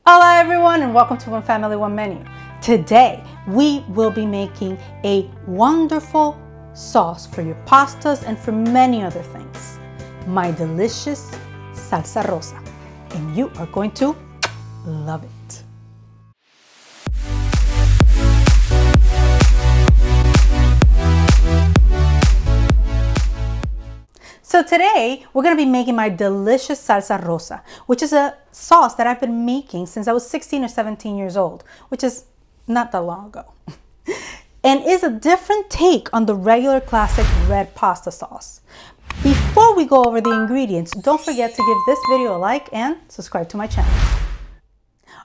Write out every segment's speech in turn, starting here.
Hola everyone and welcome to One Family, One Menu. Today we will be making a wonderful sauce for your pastas and for many other things. My delicious Salsa Rosa. And you are going to love it. So today we're going to be making my delicious Salsa Rosa, which is a sauce that I've been making since I was 16 or 17 years old, which is not that long ago, and is a different take on the regular classic red pasta sauce. Before we go over the ingredients, don't forget to give this video a like and subscribe to my channel.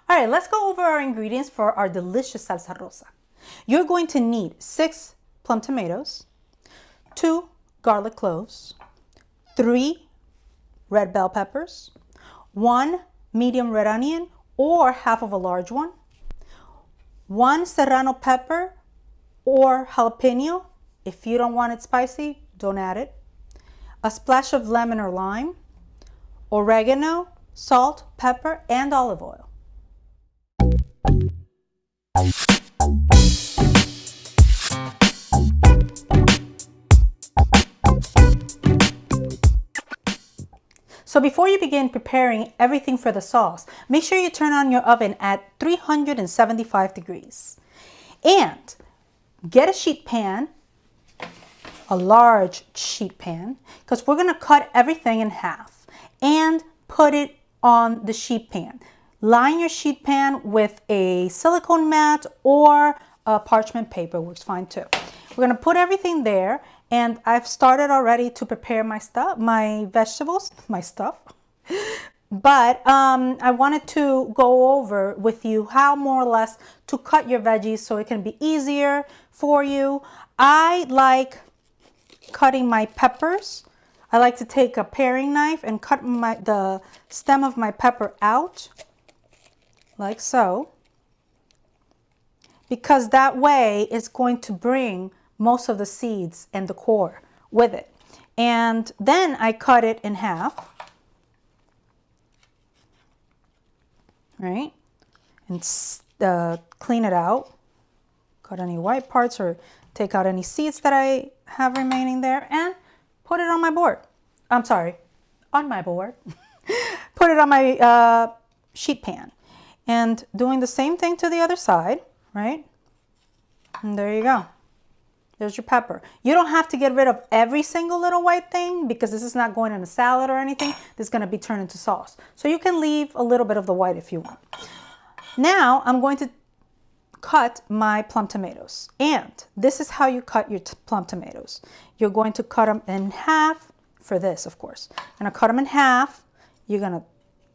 All right, let's go over our ingredients for our delicious Salsa Rosa. You're going to need 6 plum tomatoes, 2 garlic cloves, 3 red bell peppers, 1 medium red onion or half of a large one, 1 serrano pepper or jalapeno. If you don't want it spicy, don't add it. A splash of lemon or lime, oregano, salt, pepper, and olive oil. So before you begin preparing everything for the sauce, make sure you turn on your oven at 375 degrees. And get a sheet pan, a large sheet pan, because we're going to cut everything in half and put it on the sheet pan. Line your sheet pan with a silicone mat or a parchment paper, works fine too. We're going to put everything there. And I've started already to prepare my stuff, my vegetables, my stuff. But I wanted to go over with you how more or less to cut your veggies so it can be easier for you. I like cutting my peppers. I like to take a paring knife and cut the stem of my pepper out, like so. Because that way it's going to bring most of the seeds and the core with it. And then I cut it in half, right? And clean it out, cut any white parts or take out any seeds that I have remaining there and put it on my board. I'm sorry, on my board. Put it on my sheet pan. And doing the same thing to the other side, right? And there you go. There's your pepper. You don't have to get rid of every single little white thing because this is not going in a salad or anything. This is going to be turned into sauce. So you can leave a little bit of the white if you want. Now I'm going to cut my plum tomatoes. And this is how you cut your plum tomatoes. You're going to cut them in half for this, of course. You're going to cut them in half. You're going to,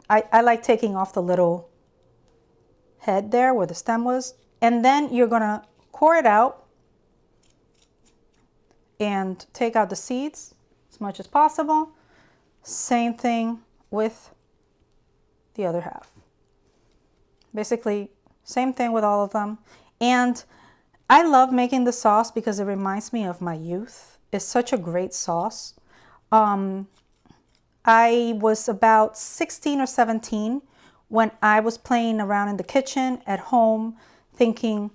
I like taking off the little head there where the stem was. And then you're going to core it out and take out the seeds as much as possible. Same thing with the other half. Basically, same thing with all of them. And I love making the sauce because it reminds me of my youth. It's such a great sauce. I was about 16 or 17 when I was playing around in the kitchen at home thinking,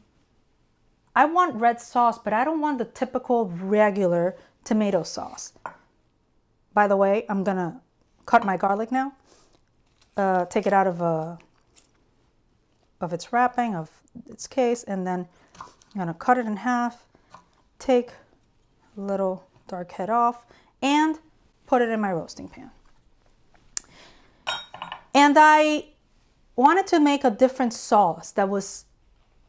I want red sauce, but I don't want the typical regular tomato sauce. By the way, I'm gonna cut my garlic now. Take it out of its wrapping, of its case, and then I'm gonna cut it in half, take a little dark head off, and put it in my roasting pan. And I wanted to make a different sauce that was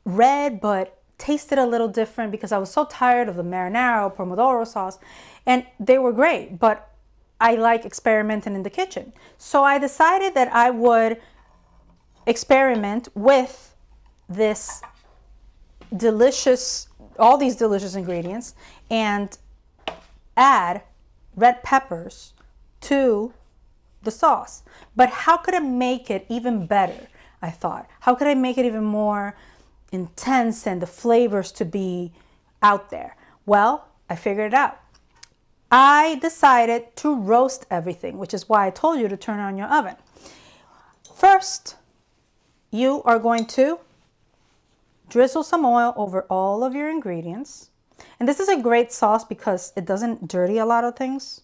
red, but tasted a little different because I was so tired of the marinara or pomodoro sauce, and they were great, but I like experimenting in the kitchen. So I decided that I would experiment with this delicious, all these delicious ingredients and add red peppers to the sauce. But how could I make it even better? I thought, how could I make it even more intense and the flavors to be out there? Well, I figured it out. I decided to roast everything, which is why I told you to turn on your oven. First, you are going to drizzle some oil over all of your ingredients. And this is a great sauce because it doesn't dirty a lot of things.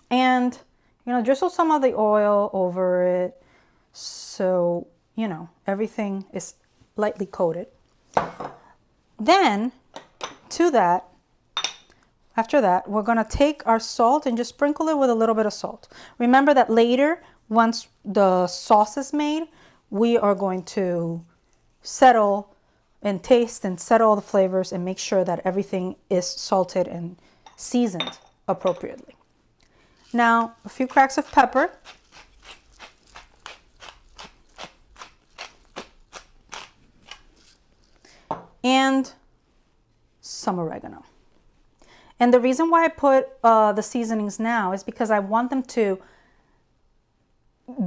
And, drizzle some of the oil over it so, everything is lightly coated. Then, after that, we're going to take our salt and just sprinkle it with a little bit of salt. Remember that later, once the sauce is made, we are going to settle and taste and settle all the flavors and make sure that everything is salted and seasoned appropriately. Now, a few cracks of pepper. And some oregano. And the reason why I put the seasonings now is because I want them to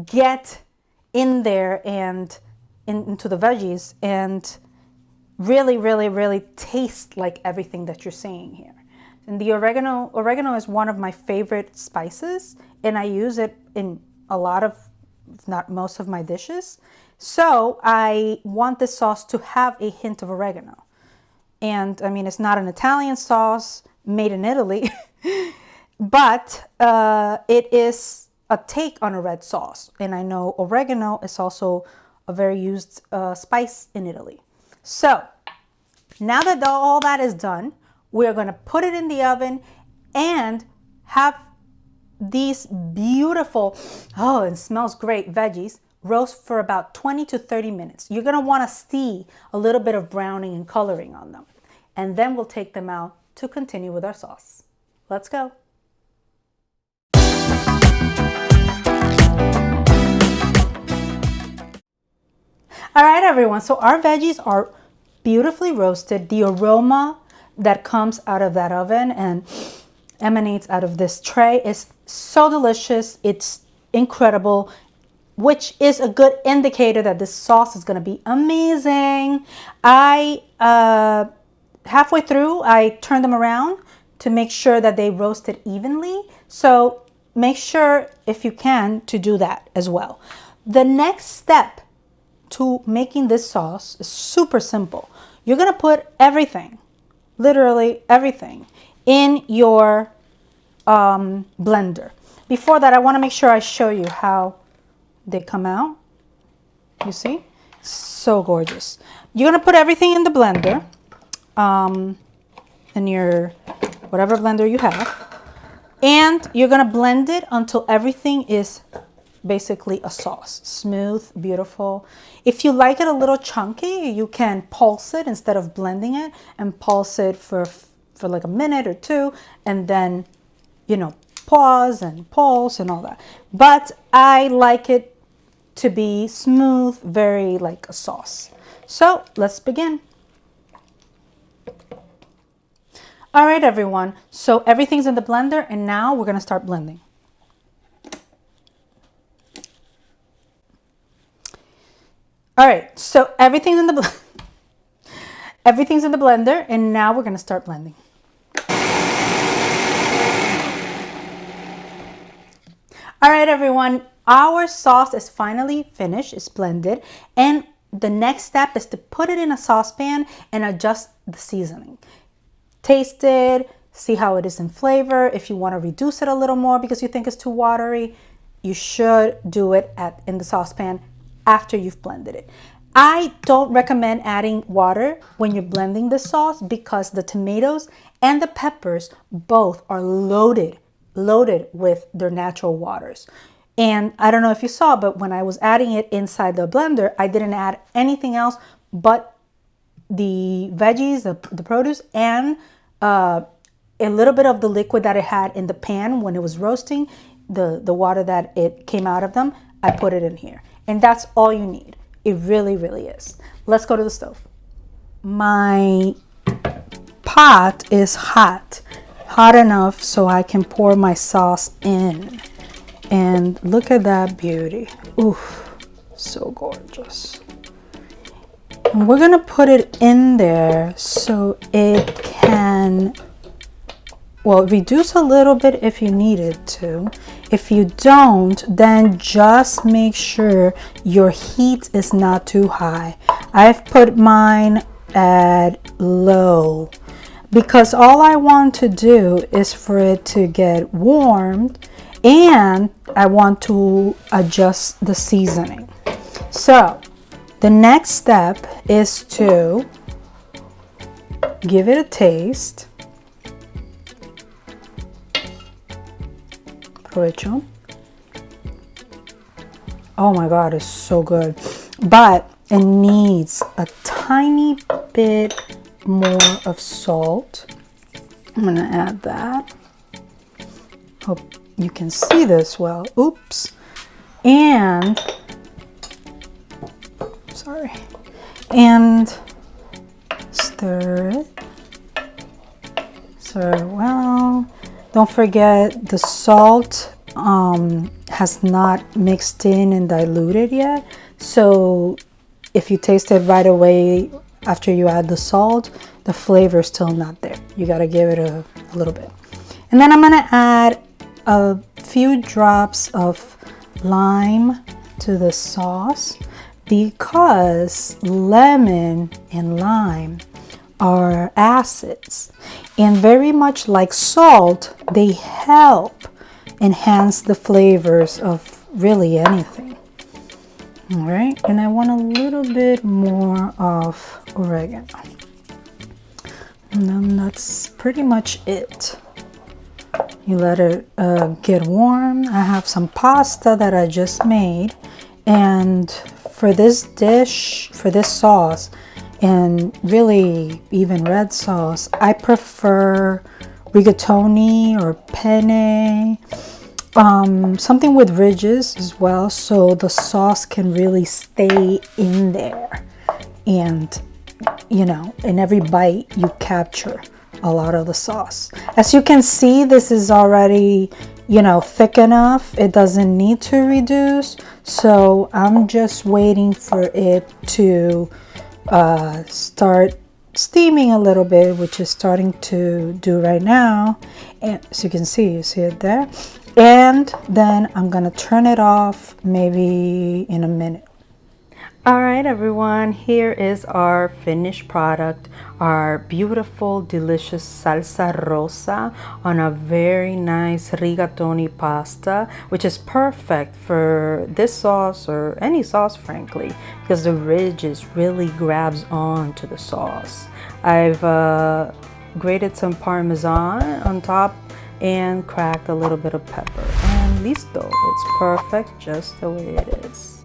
get in there and into the veggies and really, really, really taste like everything that you're seeing here. And the oregano is one of my favorite spices, and I use it in a lot of, if not most of my dishes. So I want this sauce to have a hint of oregano. And I mean, it's not an Italian sauce made in Italy, but it is a take on a red sauce. And I know oregano is also a very used spice in Italy. So now that all that is done, we're going to put it in the oven and have these beautiful, oh, it smells great, veggies roast for about 20 to 30 minutes. You're going to want to see a little bit of browning and coloring on them. And then we'll take them out to continue with our sauce. Let's go. All right, everyone. So our veggies are beautifully roasted. The aroma that comes out of that oven and emanates out of this tray is so delicious. It's incredible, which is a good indicator that this sauce is going to be amazing. Halfway through, I turned them around to make sure that they roasted evenly. So make sure, if you can, to do that as well. The next step to making this sauce is super simple. You're going to put everything, literally everything, in your blender. Before that, I want to make sure I show you how they come out. You see? So gorgeous. You're going to put everything in the blender, in your whatever blender you have, and you're going to blend it until everything is basically a sauce. Smooth, beautiful. If you like it a little chunky, you can pulse it instead of blending it, and pulse it for like a minute or two, and then, pause and pulse and all that. But I like it to be smooth, very like a sauce. So let's begin. All right, everyone. So everything's in the blender, and now we're going to start blending. All right, so everything's in the blender, and now we're going to start blending. All right, everyone, our sauce is finally finished. It's blended, and the next step is to put it in a saucepan and adjust the seasoning. Taste it, see how it is in flavor. If you want to reduce it a little more because you think it's too watery, you should do it in the saucepan after you've blended it. I don't recommend adding water when you're blending the sauce because the tomatoes and the peppers both are loaded with their natural waters. And I don't know if you saw, but when I was adding it inside the blender, I didn't add anything else but the veggies, the produce, and a little bit of the liquid that it had in the pan when it was roasting, the water that it came out of them. I put it in here, and that's all you need. It really, really is. Let's go to the stove. My pot is hot enough so I can pour my sauce in. And look at that beauty. Oof, so gorgeous. And we're gonna put it in there so it can, well, reduce a little bit if you need it to. If you don't, then just make sure your heat is not too high. I've put mine at low because all I want to do is for it to get warmed, and I want to adjust the seasoning. So the next step is to give it a taste. Provecho. Oh my God, it's so good. But it needs a tiny bit more of salt. I'm gonna add that. Hope you can see this well. Oops. And sorry. And stir it. Stir it well. Don't forget the salt has not mixed in and diluted yet. So if you taste it right away after you add the salt, the flavor is still not there. You gotta give it a little bit. And then I'm gonna add a few drops of lime to the sauce because lemon and lime are acids, and very much like salt, they help enhance the flavors of really anything. All right, and I want a little bit more of oregano, and then that's pretty much it. You let it get warm. I have some pasta that I just made, and for this dish, for this sauce, and really even red sauce, I prefer rigatoni or penne, something with ridges as well, so the sauce can really stay in there, and you know, in every bite you capture a lot of the sauce. As you can see, this is already, you know, thick enough. It doesn't need to reduce, so I'm just waiting for it to start steaming a little bit, which is starting to do right now. And as you can see, you see it there. And then I'm gonna turn it off maybe in a minute. All right, everyone, here is our finished product, our beautiful, delicious salsa rosa on a very nice rigatoni pasta, which is perfect for this sauce or any sauce, frankly, because the ridges really grabs on to the sauce. I've grated some Parmesan on top and cracked a little bit of pepper, and listo, it's perfect just the way it is.